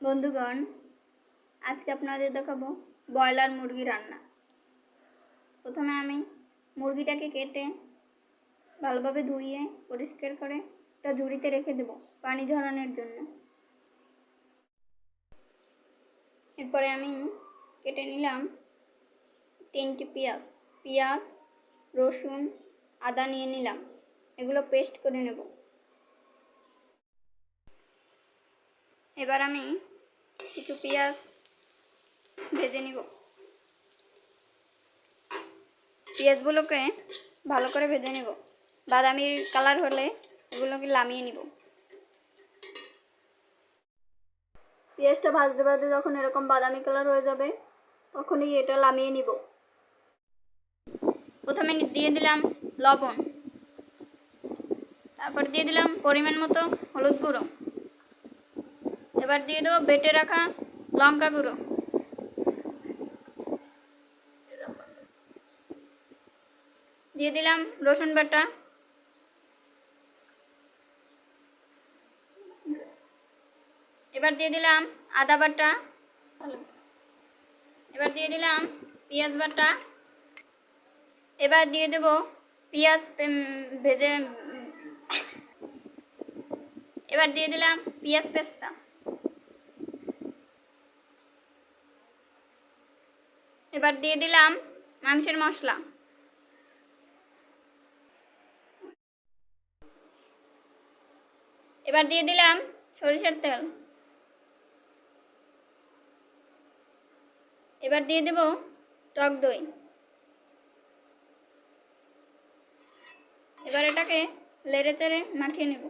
বন্ধুগণ, আজকে আপনাদের দেখাবো ব্রয়লার মুরগি রান্না। প্রথমে আমি মুরগিটাকে কেটে ভালোভাবে ধুইয়ে পরিষ্কার করে একটা ঝুড়িতে রেখে দেব পানি ঝরানোর জন্য। এরপরে আমি কেটে নিলাম 3টি পেঁয়াজ, রসুন, আদা নিয়ে নিলাম। এগুলো পেস্ট করে নেব। এবার আমি কিছু পেঁয়াজ ভেজে নিব। পেঁয়াজগুলোকে ভালো করে ভেজে নেব। বাদামি কালার হলে এগুলোকে নামিয়ে নিব। পেঁয়াজটা ভাজতে ভাজতে যখন এরকম বাদামি কালার হয়ে যাবে তখনই এটা নামিয়ে নিব। প্রথমে দিয়ে দিলাম লবণ, তারপর দিয়ে দিলাম পরিমাণ মতো হলুদ গুঁড়ো। এবার দিয়ে দেবো বেটে রাখা লঙ্কা গুঁড়ো। দিয়ে দিলাম রসুন বাটা। এবার দিয়ে দিলাম আদা বাটা। এবার দিয়ে দিলাম পেঁয়াজ বাটা। এবার দিয়ে দেব পেঁয়াজ ভেজে। এবার দিয়ে দিলাম পেঁয়াজ পেস্তা। এবার দিয়ে দিলাম মাংসের মশলা। এবার দিয়ে দিলাম সরিষার তেল। এবার দিয়ে দেব টক দই। এবার এটাকে নেড়ে চেড়ে মাখিয়ে নেব।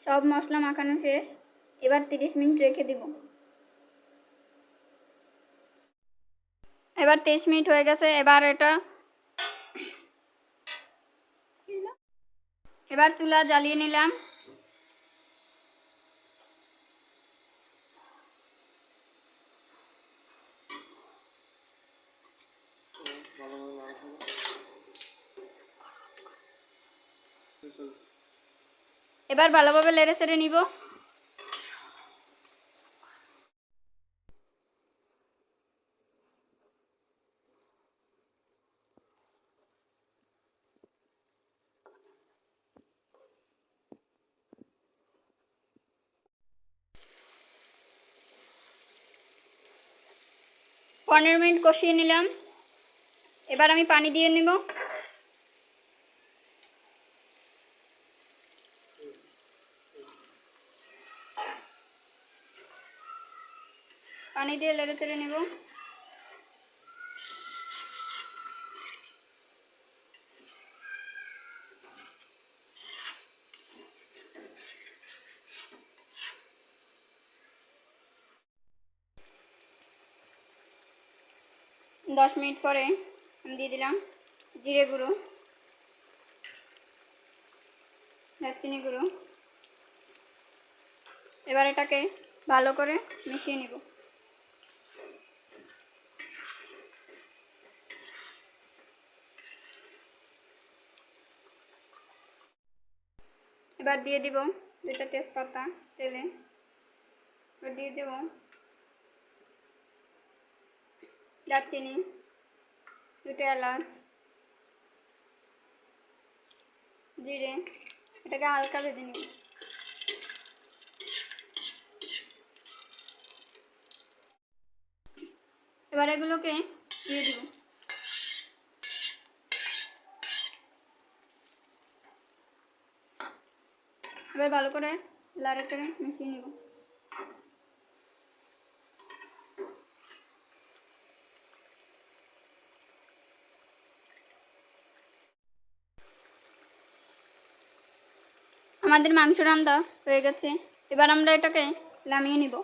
সব মশলা মাখানো শেষ। এবার 30 মিনিট রেখে দিব। এবার 30 মিনিট হয়ে গেছে। এবার চুলা জ্বালিয়ে নিলাম। এবার ভালোভাবে নেড়ে চেড়ে নিব। পনেরো মিনিট কষিয়ে নিলাম। এবার আমি পানি দিয়ে নেব। পানি দিয়ে নেড়ে চেড়ে নেব। দশ মিনিট পরে আমি দিয়ে দিলাম জিরে গুঁড়ো, দারচিনি গুঁড়ো। এবার এটাকে ভালো করে মিশিয়ে নিব। এবার দিয়ে দিব 2টা তেজপাতা তেলে। এবার দিয়ে দেব দারচিনি, 2টা এলাচ, জিরে। এটাকে হালকা ভেজে নিব। এবার এগুলোকে দিয়ে দিব। এবার ভালো করে লাড়ে চেড়ে মিশিয়ে নিব। আমাদের মাংস রান্না হয়ে গেছে। এবার আমরা এটাকে নামিয়ে নিব।